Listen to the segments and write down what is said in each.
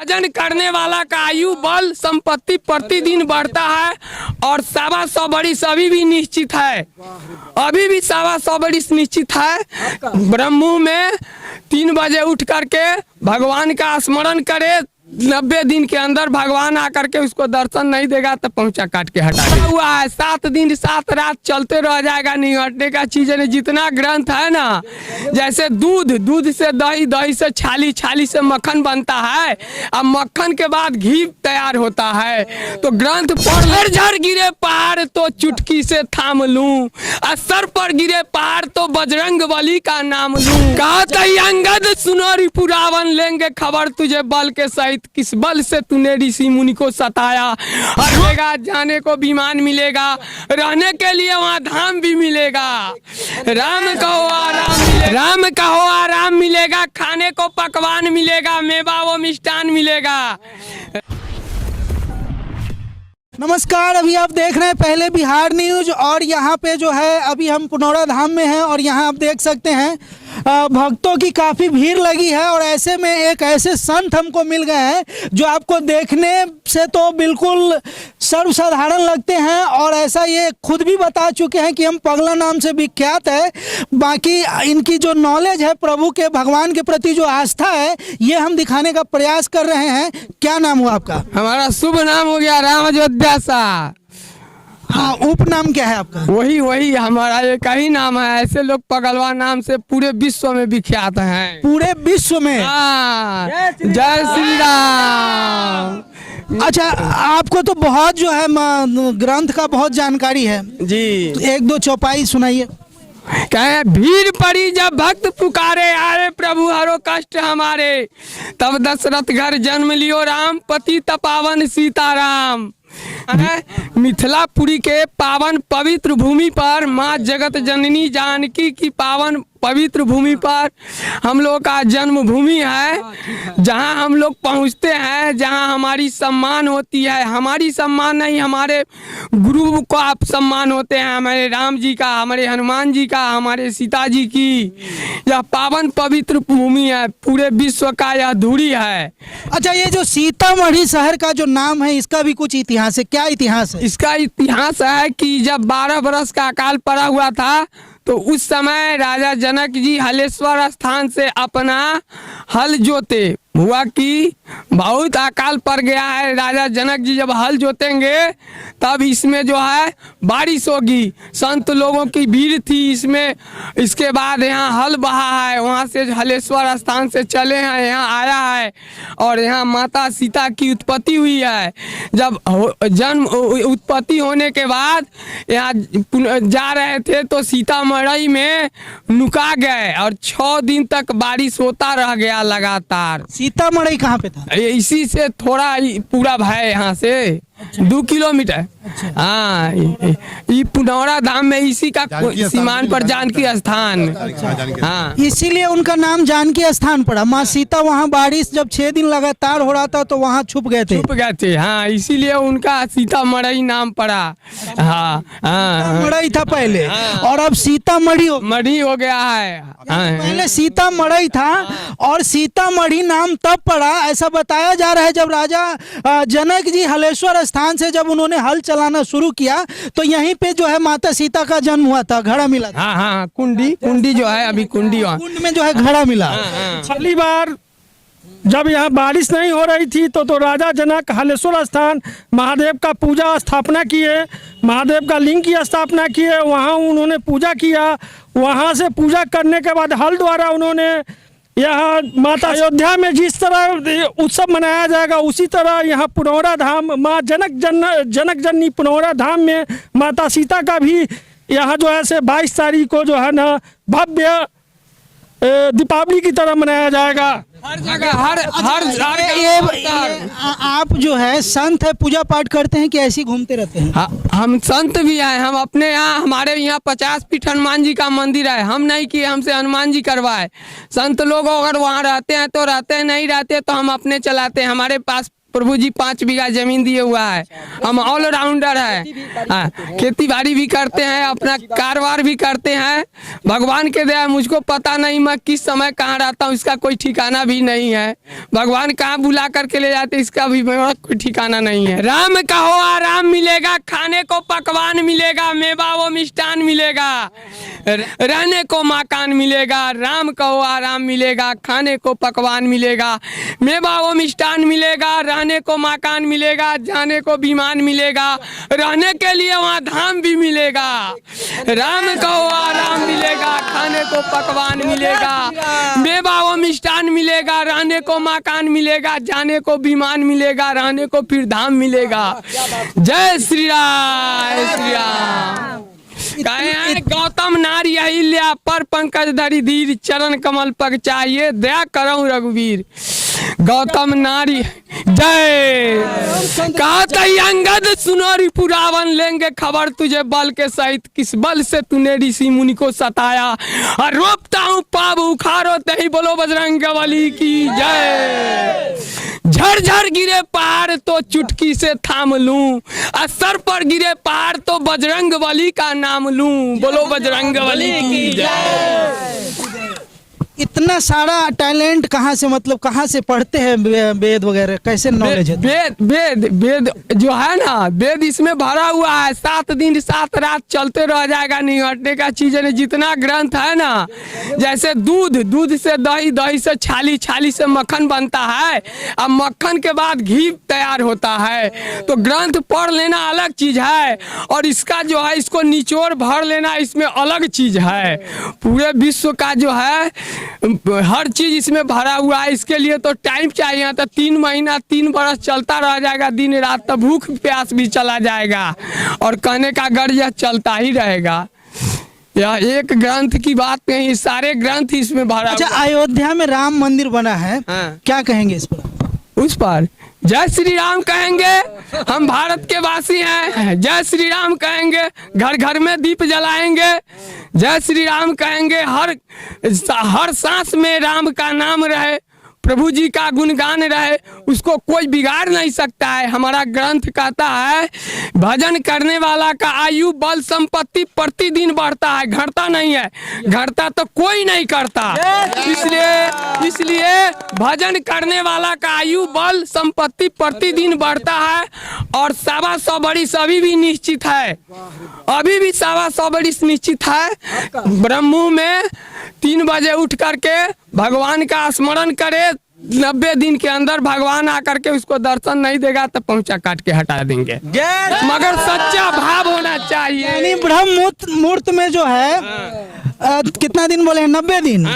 भजन करने वाला का आयु बल संपत्ति प्रतिदिन बढ़ता है और 125 वर्ष अभी भी निश्चित है। अभी भी 125 वर्ष निश्चित है। ब्रह्म में 3 बजे उठ करके भगवान का स्मरण करे, 90 दिन के अंदर भगवान आकर के उसको दर्शन नहीं देगा तो पहुंचा काट के हटा हुआ है। 7 दिन 7 रात चलते रह जाएगा, नहीं हटने का चीज है। जितना ग्रंथ है ना, जैसे दूध से दही, दही से छाली, छाली से मक्खन बनता है, अब मक्खन के बाद घी तैयार होता है। तो ग्रंथ पर झर गिरे पहाड़ तो चुटकी से थाम लूं, सर पर गिरे पहाड़ तो बजरंग बली का नाम लूं। कहा अंगद सुनोरी पुरावन लेंगे खबर तुझे बल के सहित, किस बल से तूने ऋषि मुनि को सताया। हर जगह जाने को विमान मिलेगा, रहने के लिए वहाँ धाम भी मिलेगा। राम कहो आराम मिलेगा, खाने को पकवान मिलेगा, मेवा वो मिष्ठान मिलेगा। नमस्कार, अभी आप देख रहे हैं पहले बिहार न्यूज और यहाँ पे जो है अभी हम पुनौरा धाम में हैं और यहाँ आप देख सकते हैं भक्तों की काफ़ी भीड़ लगी है। और ऐसे में एक ऐसे संत हमको मिल गए हैं जो आपको देखने से तो बिल्कुल सर्वसाधारण लगते हैं और ऐसा ये खुद भी बता चुके हैं कि हम पगला नाम से विख्यात है। बाकी इनकी जो नॉलेज है प्रभु के, भगवान के प्रति जो आस्था है, ये हम दिखाने का प्रयास कर रहे हैं। क्या नाम हुआ आपका? हमारा शुभ नाम हो गया राम अयोध्या सा। हाँ, उपनाम क्या है आपका? वही हमारा एक ही नाम है। ऐसे लोग पगलवा नाम से पूरे विश्व में विख्यात हैं। पूरे विश्व में? हाँ, जय श्री राम। अच्छा, आपको तो बहुत जो है ग्रंथ का बहुत जानकारी है जी। 1-2 चौपाई सुनाइए। कहे भीड़ पड़ी जब भक्त पुकारे, आए प्रभु हरो कष्ट हमारे, तब दशरथ घर जन्म लियो राम, पति तपावन सीताराम। मिथिलापुरी के पावन पवित्र भूमि पर, माँ जगत जननी जानकी की पावन पवित्र भूमि पर हम लोग का जन्म भूमि है। जहाँ हम लोग पहुँचते हैं, जहाँ हमारी सम्मान होती है, हमारी सम्मान नहीं, हमारे गुरु को आप सम्मान होते हैं, हमारे राम जी का, हमारे हनुमान जी का, हमारे सीता जी की। यह पावन पवित्र भूमि है, पूरे विश्व का यह धूरी है। अच्छा, ये जो सीतामढ़ी शहर का जो नाम है, इसका भी कुछ इतिहास है? क्या इतिहास है इसका? इतिहास है कि जब 12 बरस का अकाल पड़ा हुआ था तो उस समय राजा जनक जी हलेश्वर स्थान से अपना हल जोते। हुआ कि बहुत अकाल पड़ गया है, राजा जनक जी जब हल जोतेंगे तब इसमें जो है बारिश होगी, संत लोगों की भीड़ थी इसमें। इसके बाद यहाँ हल बहा है, वहाँ से हलेश्वर स्थान से चले हैं, यहाँ आया है और यहाँ माता सीता की उत्पत्ति हुई है। जब जन्म उत्पत्ति होने के बाद यहाँ जा रहे थे तो सीतामढ़ी में नुका गए और 6 दिन तक बारिश होता रह गया लगातार। सीतामढ़ी कहाँ पे था? इसी से थोड़ा पूरा है, यहाँ से 2 किलोमीटर। हाँ, ये पुनौरा धाम में इसी का सीमान पर जानकी स्थान। हाँ, इसीलिए उनका नाम जानकी स्थान पड़ा। माँ सीता वहाँ बारिश जब 6 दिन लगातार हो रहा था तो वहाँ छुप गए थे। हाँ, इसीलिए उनका सीतामढ़ी नाम पड़ा। हाँ, मढ़ई था पहले और अब सीतामढ़ी हो गया है। पहले सीतामढ़ी था और सीतामढ़ी नाम तब पड़ा, ऐसा बताया जा रहा है जब राजा जनक जी हलेश्वर स्थान से जब उन्होंने हल चलाना शुरू किया तो यहीं पे जो है माता सीता का जन्म हुआ था, घड़ा मिला था। हाँ, कुंडी जो है, अभी कुंड में जो है घड़ा मिला। पहली बार जब यहाँ बारिश नहीं हो रही थी तो राजा जनक हलेश्वर स्थान महादेव का पूजा स्थापना किए, महादेव का लिंग की स्थापना किए, वहाँ उन्होंने पूजा किया। वहाँ से पूजा करने के बाद हल द्वारा उन्होंने यहाँ माता अयोध्या में जिस तरह उत्सव मनाया जाएगा उसी तरह यहाँ पुनौरा धाम माँ जनक जननी पुनौरा धाम में माता सीता का भी यहाँ जो है से 22 तारीख को जो है ना भव्य दीपावली की तरह मनाया जाएगा। हर जगह ये आप जो है संत है, पूजा पाठ करते हैं कि ऐसे ही घूमते रहते हैं? हम संत भी हैं। हम अपने यहाँ, हमारे यहाँ 50 फीट हनुमान जी का मंदिर है। हम नहीं किए, हमसे हनुमान जी करवाए। संत लोग अगर वहाँ रहते हैं तो रहते हैं, नहीं रहते तो हम अपने चलाते हैं। हमारे पास प्रभु जी 5 बीघा जमीन दिए हुआ है। हम ऑलराउंडर है, हाँ, खेती बाड़ी भी करते हैं, अपना कारोबार भी करते हैं। भगवान के दया मुझको पता नहीं मैं किस समय कहाँ रहता हूँ, इसका कोई ठिकाना भी नहीं है। भगवान कहाँ बुला करके ले जाते इसका भी मेरा कोई ठिकाना नहीं है। राम कहो आराम मिलेगा, खाने को पकवान मिलेगा, मेवा वो मिष्ठान मिलेगा, रहने को मकान मिलेगा। राम कहो आराम मिलेगा, खाने को पकवान मिलेगा, मेवा वो मिष्ठान मिलेगा, रहने को मकान मिलेगा, जाने को विमान मिलेगा, रहने के लिए वहाँ धाम भी मिलेगा। राम कहो आराम मिलेगा, खाने को पकवान मिलेगा, मेवा वो मिष्ठान मिलेगा, रहने को मकान मिलेगा, जाने को विमान मिलेगा, रहने को फिर धाम मिलेगा। जय श्री राम, श्री राम। कहे हैं गौतम नारी अहिल्या, पर पंकज धरि धीर, चरण कमल पग चाहिए, दया करऊं रघुवीर। गौतम नारी जय। कहा कही अंगद सुनो रिपुरावन, लेंगे खबर तुझे बल के सहित, किस बल से तूने ऋषि मुनि को सताया, और रोपता हूँ पाप उखाड़ो तही, बोलो बजरंग बली की जय। झरझर गिरे पहाड़ तो चुटकी से थाम लूं, सर पर गिरे पहाड़ तो बजरंग बली का नाम लूं, बोलो बजरंग बली की जय। इतना सारा टैलेंट कहाँ से, मतलब कहाँ से पढ़ते हैं वेद वगैरह, कैसे नॉलेज है? वेद वेद वेद जो है ना, वेद इसमें भरा हुआ है। 7 दिन 7 रात चलते रह जाएगा, नहीं हटने का चीज है। जितना ग्रंथ है ना, जैसे दूध, दूध से दही, दही से छाली, छाली से मक्खन बनता है, अब मक्खन के बाद घी तैयार होता है। तो ग्रंथ पढ़ लेना अलग चीज है, और इसका जो है इसको निचोड़ भर लेना इसमें अलग चीज है। पूरे विश्व का जो है हर चीज इसमें भरा हुआ है। इसके लिए तो टाइम चाहिए, तो 3 महीना 3 बरस चलता रह जाएगा दिन रात, तो भूख प्यास भी चला जाएगा, और कहने का गर्ज चलता ही रहेगा। यह एक ग्रंथ की बात नहीं, सारे ग्रंथ इसमें भरा। अच्छा, अयोध्या में राम मंदिर बना है, हाँ। क्या कहेंगे इस पर? उस पर जय श्री राम कहेंगे, हम भारत के वासी हैं। जय श्री राम कहेंगे, घर घर में दीप जलाएंगे। जय श्री राम कहेंगे, हर सांस में राम का नाम रहे, प्रभु जी का गुणगान रहे, उसको कोई बिगाड़ नहीं सकता है। हमारा ग्रंथ कहता है भजन करने वाला का आयु बल संपत्ति प्रतिदिन बढ़ता है, घटता नहीं है। घटता तो कोई नहीं करता, इसलिए भजन करने वाला का आयु बल संपत्ति प्रतिदिन बढ़ता है। और 125 बरिस अभी भी निश्चित है, अभी भी 125 बरिस निश्चित है। ब्रह्म में 3 बजे उठ करके भगवान का स्मरण करे, 90 दिन के अंदर भगवान आकर के उसको दर्शन नहीं देगा तो पहुंचा काट के हटा देंगे, मगर सच्चा भाव होना चाहिए। यानी ब्रह्म मुहूर्त में जो है कितना दिन बोले हैं? 90 दिन।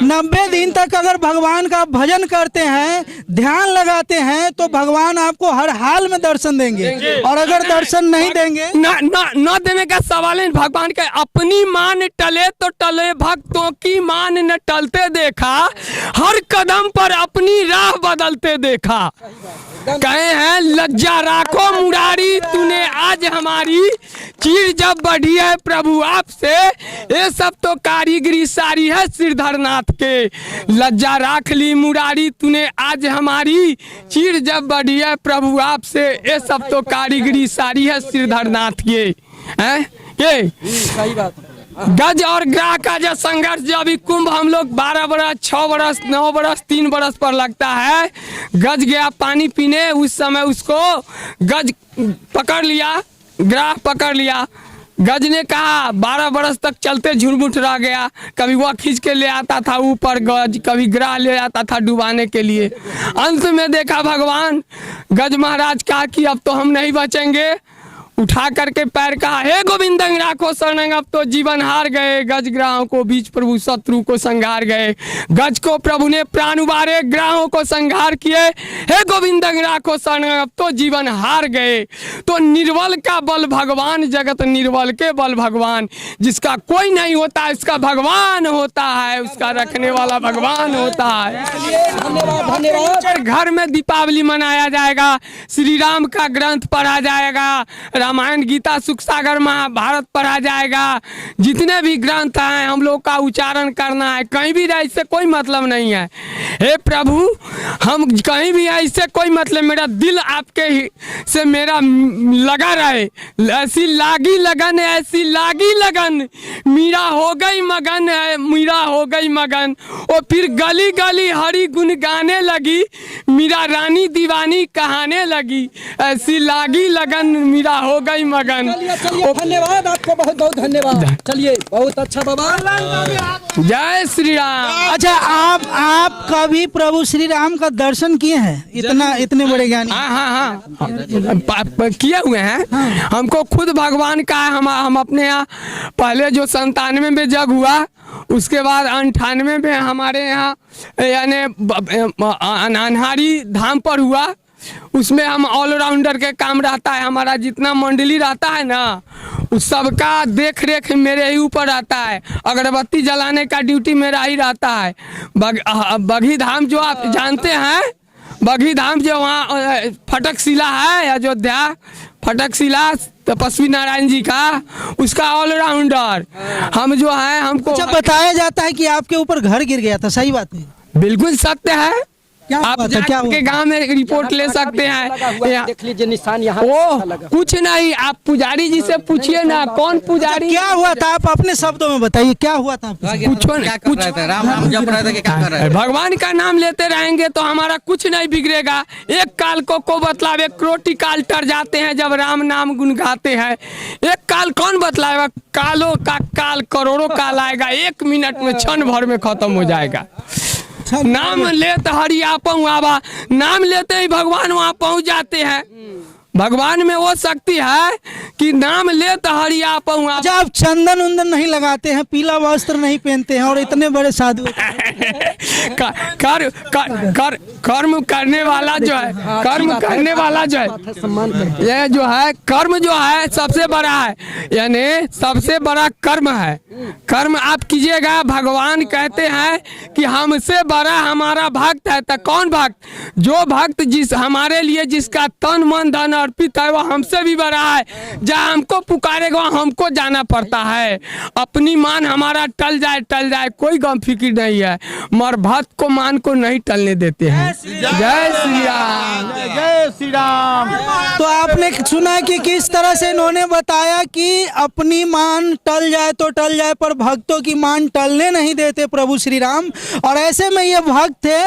90 दिन तक अगर भगवान का भजन करते हैं, ध्यान लगाते हैं, तो भगवान आपको हर हाल में दर्शन देंगे। और अगर दर्शन नहीं देंगे, न देने का सवाल है। भगवान का अपनी मान टले तो टले, भक्तों की मान न टलते देखा, हर कदम पर अपनी राह बदलते देखा। कहे हैं लज्जा राखो मुरारी, तूने आज हमारी चीर जब बढ़ी है प्रभु आपसे, ये सब तो कारीगरी सारी है श्रीधरनाथ के। लज्जा राख ली मुरारी, तूने आज हमारी चीर जब बढ़ी है प्रभु आपसे, ये सब तो कारीगरी सारी है श्रीधरनाथ के। हैं ये सही बात है। गज और ग्राह का जो संघर्ष, जो अभी कुंभ हम लोग 12 बरस 6 बरस 9 बरस 3 बरस पर लगता है। गज गया पानी पीने, उस समय उसको गज पकड़ लिया, ग्राह पकड़ लिया। गज ने कहा 12 बरस तक चलते झुरमुट रह गया, कभी वह खींच के ले आता था ऊपर गज, कभी ग्राह ले आता था डुबाने के लिए। अंत में देखा भगवान, गज महाराज कहा कि अब तो हम नहीं बचेंगे, उठा करके पैर कहा हे गोविंदंग राखो शरणंग, अब तो जीवन हार गए। गज ग्राहों को बीच प्रभु शत्रु को संहार गए। गज को प्रभु ने प्राण उबारे, ग्राहों को संहार किए। हे गोविंदंग राखो शरणंग, अब तो जीवन हार गए। तो निर्बल का बल भगवान, जगत निर्बल के बल भगवान। जिसका कोई नहीं होता उसका भगवान होता है, उसका रखने वाला भगवान होता है। धन्यवाद। घर में दीपावली मनाया जाएगा, श्री राम का ग्रंथ पढ़ा जाएगा, रामायण गीता सुख सागर महाभारत पढ़ा जाएगा। जितने भी ग्रंथ हैं हम लोग का उच्चारण करना है, कहीं भी ऐसे कोई मतलब नहीं है। हे प्रभु, हम कहीं भी ऐसे कोई मतलब, मेरा दिल आपके से मेरा लगा रहे, ऐसी लागी लगन, ऐसी लागी लगन, मीरा हो गई मगन है, मीरा हो गई मगन। और फिर गली गली हरी गुन गाने लगी, मीरा रानी दीवानी कहाने लगी, ऐसी लागी लगन, मीरा हो गई मगन। चलिए धन्यवाद आपको, बहुत बहुत धन्यवाद। चलिए बहुत अच्छा बाबा। जय श्री राम। अच्छा, आप कभी प्रभु श्री राम का दर्शन किए हैं? इतने बड़े ज्ञानी। हाँ, किए हुए हैं। हमको खुद भगवान का है। हम अपने यहाँ पहले जो 97 में जग हुआ, उसके बाद 98 में हमारे यहाँ यानी अनहारी धाम पर हुआ। उसमें हम ऑलराउंडर के काम रहता है, हमारा जितना मंडली रहता है ना, उस सबका देख रेख मेरे ही ऊपर रहता है। अगरबत्ती जलाने का ड्यूटी मेरा ही रहता है। बघी धाम जो आप जानते हैं, बघी धाम जो वहाँ फटक शिला है, अयोध्या फटक शिला तपस्वी नारायण जी का, उसका ऑलराउंडर हम जो है। हमको अच्छा, बताया जाता है कि आपके ऊपर घर गिर गया था, सही बात है? बिल्कुल सत्य है। आप बात है, क्या हुआ? के गांव में रिपोर्ट ले सकते हैं। देख लीजिए निशान यहाँ ओ कुछ नहीं, आप पुजारी जी से पूछिए ना, कौन पुजारी। क्या हुआ था? आप अपने शब्दों में बताइए, क्या हुआ था? कुछ राम जप रहे थे कि क्या कर रहे थे? भगवान का नाम लेते रहेंगे तो हमारा कुछ नहीं बिगड़ेगा। एक काल को बतलावे, करोटी काल टर जाते हैं जब राम नाम गुन गाते हैं। एक काल कौन बतलाएगा? कालों का काल करोड़ों काल आएगा, 1 मिनट में, क्षण भर में खत्म हो जाएगा। नाम लेते हरि आपहु आवा, नाम लेते ही भगवान वहाँ पहुँच जाते हैं। भगवान में वो शक्ति है कि नाम लेते हरि आपहु आवा। अच्छा, आप चंदन उंदन नहीं लगाते हैं, पीला वस्त्र नहीं पहनते हैं और इतने बड़े साधु। कर्म करने वाला जो है, कर्म करने वाला जो है, ये जो है कर्म जो है सबसे बड़ा है, यानी सबसे बड़ा कर्म है। कर्म आप कीजिएगा। भगवान कहते हैं कि हमसे बड़ा हमारा भक्त है। तो कौन भक्त? जो भक्त जिस हमारे लिए जिसका तन मन धन अर्पित है, वो हमसे भी बड़ा है। जहाँ हमको पुकारेगा हमको जाना पड़ता है। अपनी मान हमारा टल जाए कोई गम फिक्र नहीं है, मगर भक्त को मान को नहीं टलने देते हैं। जय श्री राम। जय श्री राम। तो आपने सुना कि किस तरह से इन्होंने बताया कि अपनी मान टल जाए तो टल जाए, पर भक्तों की मान टलने नहीं देते प्रभु श्री राम। और ऐसे में ये भक्त थे